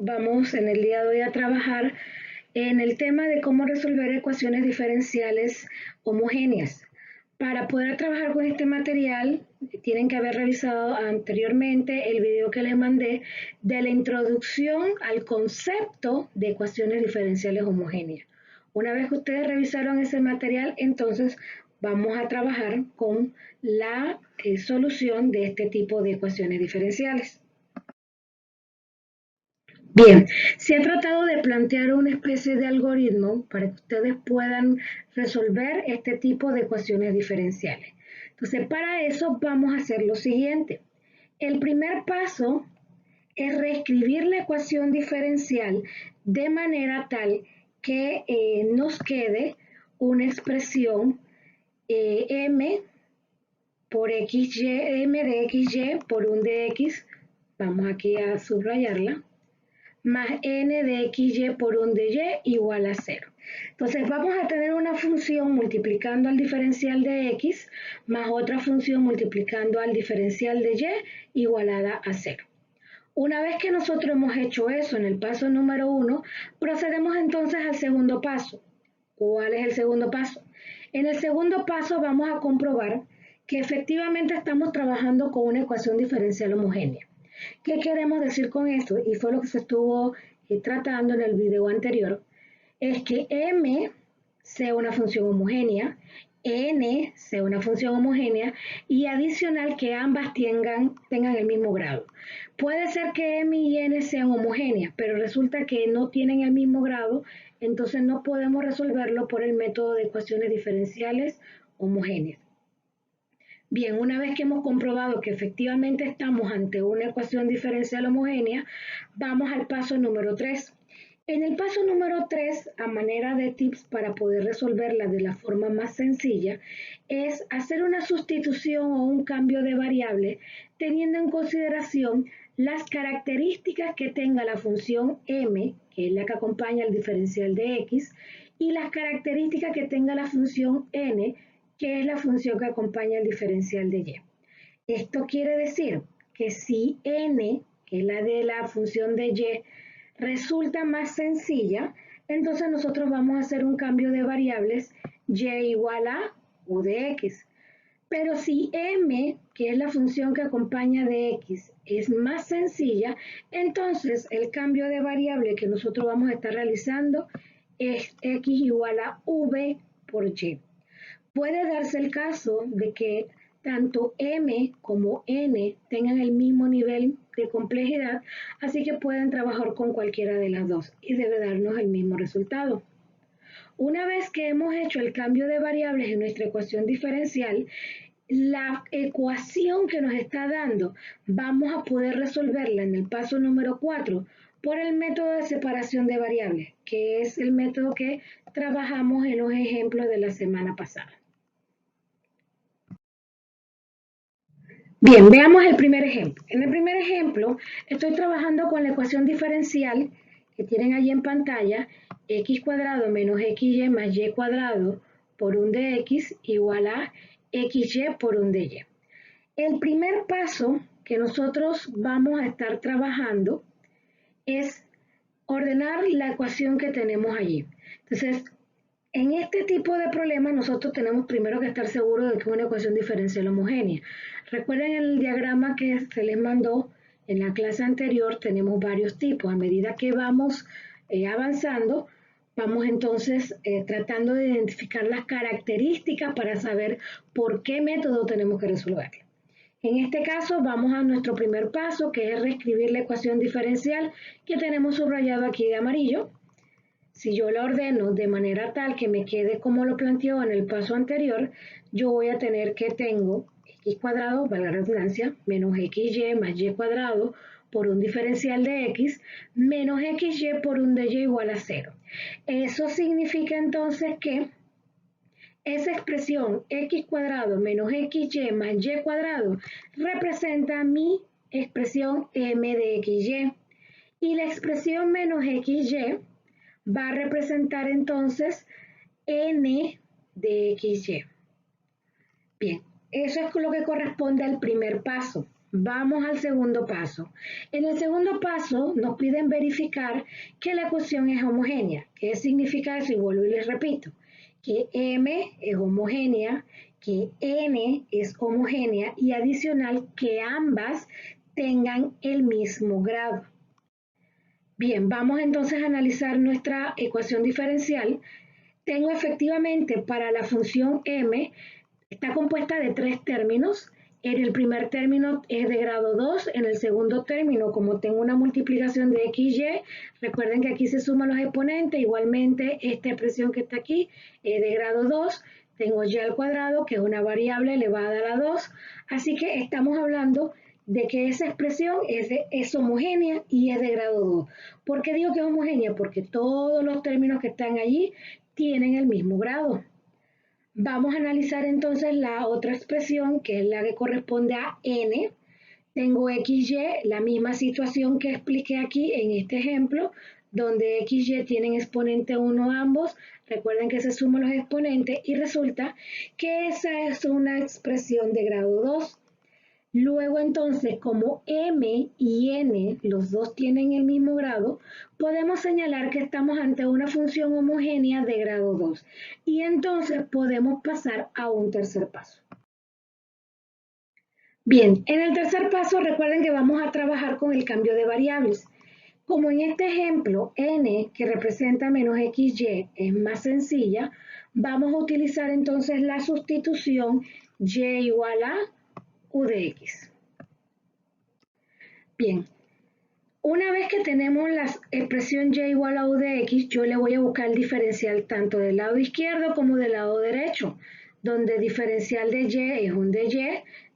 Vamos en el día de hoy a trabajar en el tema de cómo resolver ecuaciones diferenciales homogéneas. Para poder trabajar con este material, tienen que haber revisado anteriormente el video que les mandé de la introducción al concepto de ecuaciones diferenciales homogéneas. Una vez que ustedes revisaron ese material, entonces vamos a trabajar con la solución de este tipo de ecuaciones diferenciales. Bien, se ha tratado de plantear una especie de algoritmo para que ustedes puedan resolver este tipo de ecuaciones diferenciales. Entonces, para eso vamos a hacer lo siguiente. El primer paso es reescribir la ecuación diferencial de manera tal que nos quede una expresión m por xy, m de xy por un de x, vamos aquí a subrayarla, más n de xy por un de y igual a 0. Entonces vamos a tener una función multiplicando al diferencial de x más otra función multiplicando al diferencial de y igualada a 0. Una vez que nosotros hemos hecho eso en el paso número 1, procedemos entonces al segundo paso. ¿Cuál es el segundo paso? En el segundo paso vamos a comprobar que efectivamente estamos trabajando con una ecuación diferencial homogénea. ¿Qué queremos decir con esto? Y fue lo que se estuvo tratando en el video anterior. Es que m sea una función homogénea, n sea una función homogénea y adicional que ambas tengan el mismo grado. Puede ser que m y n sean homogéneas, pero resulta que no tienen el mismo grado, entonces no podemos resolverlo por el método de ecuaciones diferenciales homogéneas. Bien, una vez que hemos comprobado que efectivamente estamos ante una ecuación diferencial homogénea, vamos al paso número 3. En el paso número 3, a manera de tips para poder resolverla de la forma más sencilla, es hacer una sustitución o un cambio de variable teniendo en consideración las características que tenga la función m, que es la que acompaña al diferencial de x, y las características que tenga la función n, que es la función que acompaña el diferencial de y. Esto quiere decir que si n, que es la de la función de y, resulta más sencilla, entonces nosotros vamos a hacer un cambio de variables y igual a u de x. Pero si m, que es la función que acompaña de x, es más sencilla, entonces el cambio de variable que nosotros vamos a estar realizando es x igual a v por y. Puede darse el caso de que tanto m como n tengan el mismo nivel de complejidad, así que pueden trabajar con cualquiera de las dos y debe darnos el mismo resultado. Una vez que hemos hecho el cambio de variables en nuestra ecuación diferencial, la ecuación que nos está dando vamos a poder resolverla en el paso número 4 por el método de separación de variables, que es el método que trabajamos en los ejemplos de la semana pasada. Bien, veamos el primer ejemplo. En el primer ejemplo, estoy trabajando con la ecuación diferencial que tienen allí en pantalla, x cuadrado menos xy más y cuadrado por un de x igual a xy por un de y. El primer paso que nosotros vamos a estar trabajando es ordenar la ecuación que tenemos allí. Entonces, en este tipo de problemas nosotros tenemos primero que estar seguros de que es una ecuación diferencial homogénea. Recuerden el diagrama que se les mandó en la clase anterior, tenemos varios tipos. A medida que vamos avanzando, vamos entonces tratando de identificar las características para saber por qué método tenemos que resolverlo. En este caso vamos a nuestro primer paso, que es reescribir la ecuación diferencial que tenemos subrayado aquí de amarillo. Si yo la ordeno de manera tal que me quede como lo planteó en el paso anterior, yo voy a tener que tengo x cuadrado, valga la redundancia, menos xy más y cuadrado por un diferencial de x, menos xy por un de y igual a 0. Eso significa entonces que esa expresión x cuadrado menos xy más y cuadrado representa mi expresión m de xy. Y la expresión menos xy va a representar entonces n de xy. Bien, eso es lo que corresponde al primer paso, Vamos al segundo paso. En el segundo paso nos piden verificar que la ecuación es homogénea. ¿Qué significa eso? Y vuelvo y les repito, que M es homogénea, que N es homogénea y adicional que ambas tengan el mismo grado. Bien, vamos entonces a analizar nuestra ecuación diferencial. Tengo efectivamente para la función M, está compuesta de tres términos. En el primer término es de grado 2, en el segundo término, como tengo una multiplicación de x, y, recuerden que aquí se suman los exponentes, igualmente esta expresión que está aquí es de grado 2, tengo y al cuadrado, que es una variable elevada a la 2, así que estamos hablando de que esa expresión es homogénea y es de grado 2. ¿Por qué digo que es homogénea? Porque todos los términos que están allí tienen el mismo grado. Vamos a analizar entonces la otra expresión, que es la que corresponde a n. Tengo xy, la misma situación que expliqué aquí en este ejemplo, donde xy tienen exponente 1 ambos. Recuerden que se suman los exponentes y resulta que esa es una expresión de grado 2. Luego entonces, como m y n, los dos tienen el mismo grado, podemos señalar que estamos ante una función homogénea de grado 2. Y entonces podemos pasar a un tercer paso. Bien, en el tercer paso recuerden que vamos a trabajar con el cambio de variables. Como en este ejemplo, n, que representa menos xy, es más sencilla, vamos a utilizar entonces la sustitución y igual a u de x. Bien, una vez que tenemos la expresión y igual a u de x, yo le voy a buscar el diferencial tanto del lado izquierdo como del lado derecho, donde el diferencial de y es un de y.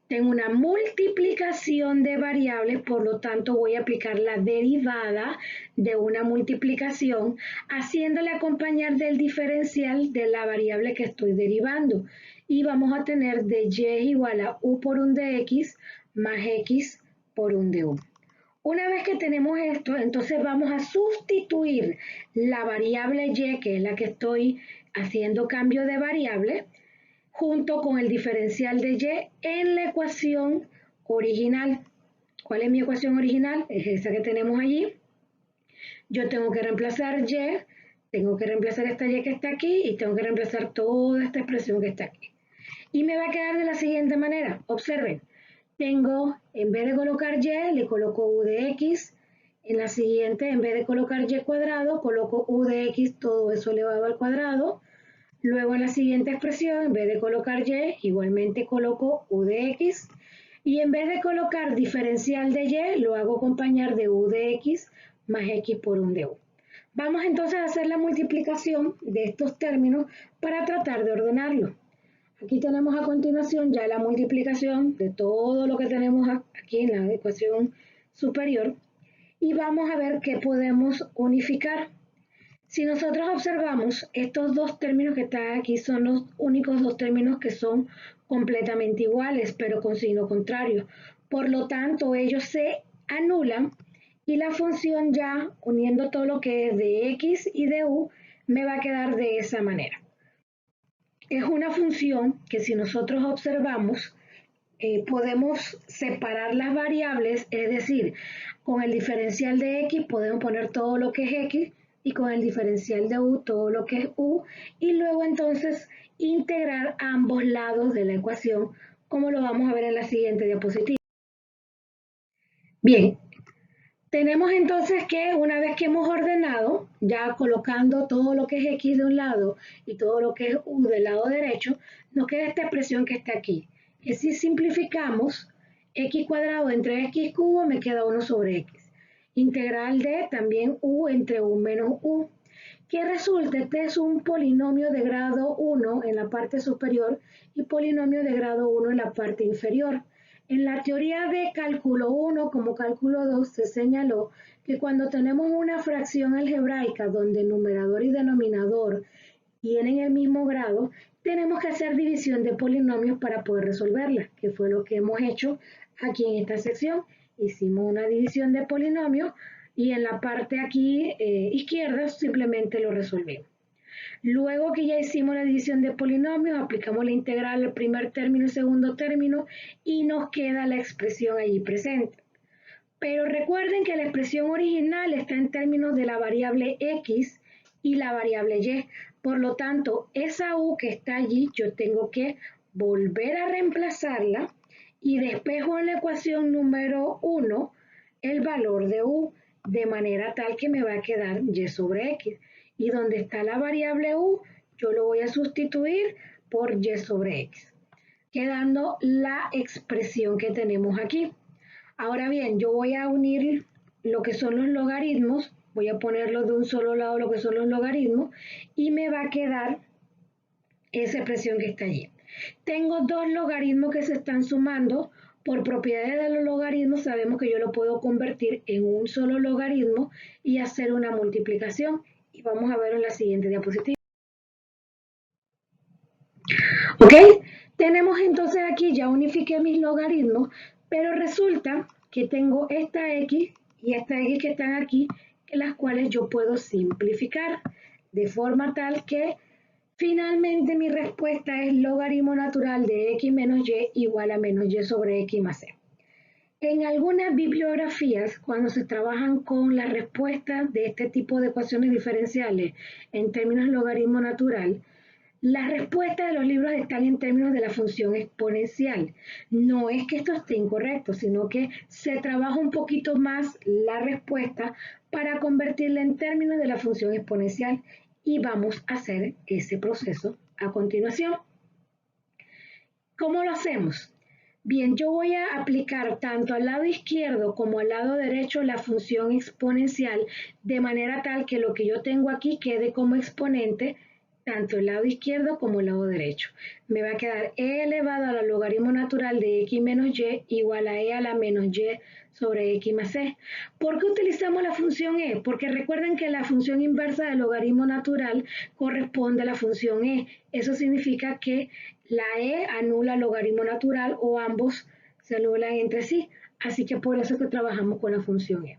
Tengo una multiplicación de variables, por lo tanto voy a aplicar la derivada de una multiplicación, haciéndole acompañar del diferencial de la variable que estoy derivando. Y vamos a tener de y igual a u por un de x más x por un de u. Una vez que tenemos esto, entonces vamos a sustituir la variable y, que es la que estoy haciendo cambio de variable, junto con el diferencial de y en la ecuación original. ¿Cuál es mi ecuación original? Es esa que tenemos allí. Yo tengo que reemplazar y, tengo que reemplazar esta y que está aquí y tengo que reemplazar toda esta expresión que está aquí. Y me va a quedar de la siguiente manera. Observen. Tengo, en vez de colocar y, le coloco u de x. En la siguiente, en vez de colocar y cuadrado, coloco u de x, todo eso elevado al cuadrado. Luego en la siguiente expresión, en vez de colocar y, igualmente coloco u de x. Y en vez de colocar diferencial de y, lo hago acompañar de u de x más x por un de u. Vamos entonces a hacer la multiplicación de estos términos para tratar de ordenarlo. Aquí tenemos a continuación ya la multiplicación de todo lo que tenemos aquí en la ecuación superior y vamos a ver qué podemos unificar. Si nosotros observamos, estos dos términos que están aquí son los únicos dos términos que son completamente iguales, pero con signo contrario. Por lo tanto, ellos se anulan y la función ya, uniendo todo lo que es de x y de u, me va a quedar de esa manera. Es una función que si nosotros observamos, podemos separar las variables, es decir, con el diferencial de x podemos poner todo lo que es x y con el diferencial de u todo lo que es u y luego entonces integrar ambos lados de la ecuación como lo vamos a ver en la siguiente diapositiva. Bien, tenemos entonces que una vez que hemos ordenado, ya colocando todo lo que es x de un lado y todo lo que es u del lado derecho, nos queda esta expresión que está aquí. Que si simplificamos, x cuadrado entre x cubo me queda 1 sobre x. Integral de también u entre u menos u. Que resulta que es un polinomio de grado 1 en la parte superior y polinomio de grado 1 en la parte inferior. En la teoría de cálculo 1 como cálculo 2 se señaló que cuando tenemos una fracción algebraica donde numerador y denominador tienen el mismo grado, tenemos que hacer división de polinomios para poder resolverla, que fue lo que hemos hecho aquí en esta sección. Hicimos una división de polinomios y en la parte aquí izquierda simplemente lo resolvimos. Luego que ya hicimos la división de polinomios, aplicamos la integral al primer término y segundo término y nos queda la expresión allí presente. Pero recuerden que la expresión original está en términos de la variable x y la variable y. Por lo tanto, esa u que está allí, yo tengo que volver a reemplazarla y despejo en la ecuación número 1 el valor de u, de manera tal que me va a quedar y sobre x. Y donde está la variable u, yo lo voy a sustituir por y sobre x, quedando la expresión que tenemos aquí. Ahora bien, yo voy a unir lo que son los logaritmos, voy a ponerlo de un solo lado lo que son los logaritmos y me va a quedar esa expresión que está allí. Tengo dos logaritmos que se están sumando. Por propiedades de los logaritmos sabemos que yo lo puedo convertir en un solo logaritmo y hacer una multiplicación. Y vamos a ver en la siguiente diapositiva. ¿Ok? Tenemos entonces aquí, ya unifiqué mis logaritmos, pero resulta que tengo esta x y esta x que están aquí, las cuales yo puedo simplificar de forma tal que finalmente mi respuesta es logaritmo natural de x menos y igual a menos y sobre x más c. En algunas bibliografías, cuando se trabajan con la respuesta de este tipo de ecuaciones diferenciales en términos logaritmo natural, las respuestas de los libros están en términos de la función exponencial. No es que esto esté incorrecto, sino que se trabaja un poquito más la respuesta para convertirla en términos de la función exponencial y vamos a hacer ese proceso a continuación. ¿Cómo lo hacemos? Bien, yo voy a aplicar tanto al lado izquierdo como al lado derecho la función exponencial de manera tal que lo que yo tengo aquí quede como exponente tanto el lado izquierdo como el lado derecho. Me va a quedar e elevado a la logaritmo natural de x menos y igual a e a la menos y sobre x más c. ¿Por qué utilizamos la función e? Porque recuerden que la función inversa del logaritmo natural corresponde a la función e. Eso significa que la e anula el logaritmo natural o ambos se anulan entre sí. Así que por eso es que trabajamos con la función e.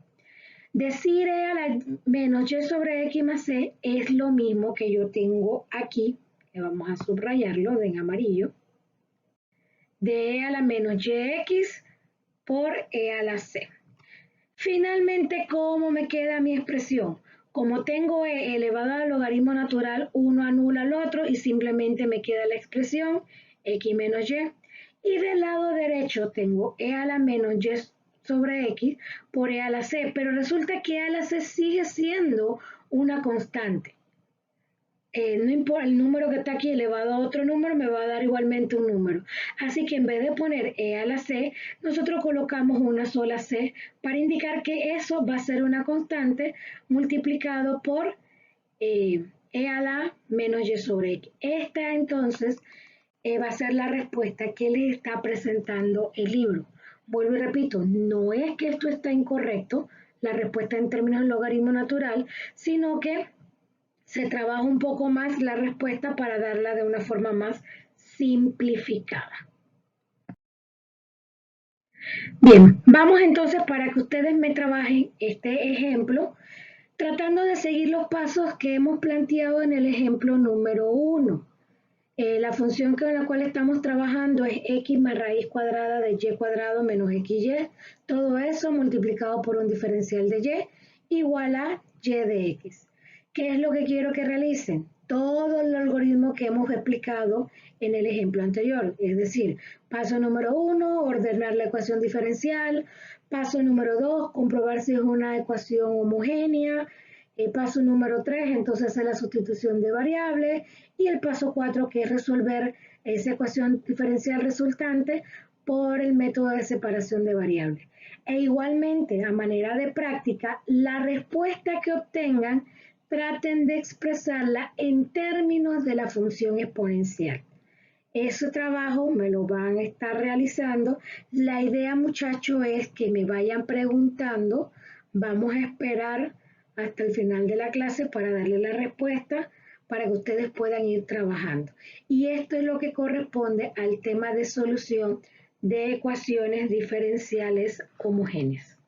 Decir e a la menos y sobre x más c es lo mismo que yo tengo aquí, le vamos a subrayarlo en amarillo, de e a la menos yx por e a la c. Finalmente, ¿cómo me queda mi expresión? Como tengo e elevado al logaritmo natural, uno anula al otro y simplemente me queda la expresión x menos y. Y del lado derecho tengo e a la menos y sobre x por e a la c, pero resulta que e a la c sigue siendo una constante. No importa, el número que está aquí elevado a otro número me va a dar igualmente un número. Así que en vez de poner e a la c, nosotros colocamos una sola c para indicar que eso va a ser una constante multiplicado por e a la menos y sobre x. Esta entonces va a ser la respuesta que le está presentando el libro. Vuelvo y repito, no es que esto está incorrecto, la respuesta en términos de logaritmo natural, sino que se trabaja un poco más la respuesta para darla de una forma más simplificada. Bien, vamos entonces para que ustedes me trabajen este ejemplo, tratando de seguir los pasos que hemos planteado en el ejemplo número 1. La función con la cual estamos trabajando es x más raíz cuadrada de y cuadrado menos xy. Todo eso multiplicado por un diferencial de y igual a y de x. ¿Qué es lo que quiero que realicen? Todo el algoritmo que hemos explicado en el ejemplo anterior. Es decir, paso número 1, ordenar la ecuación diferencial. Paso número 2, comprobar si es una ecuación homogénea. Paso número 3, entonces hacer la sustitución de variables. Y el paso 4, que es resolver esa ecuación diferencial resultante por el método de separación de variables. E igualmente, a manera de práctica, la respuesta que obtengan, traten de expresarla en términos de la función exponencial. Ese trabajo me lo van a estar realizando. La idea, muchachos, es que me vayan preguntando. Vamos a esperar hasta el final de la clase para darle la respuesta para que ustedes puedan ir trabajando. Y esto es lo que corresponde al tema de solución de ecuaciones diferenciales homogéneas.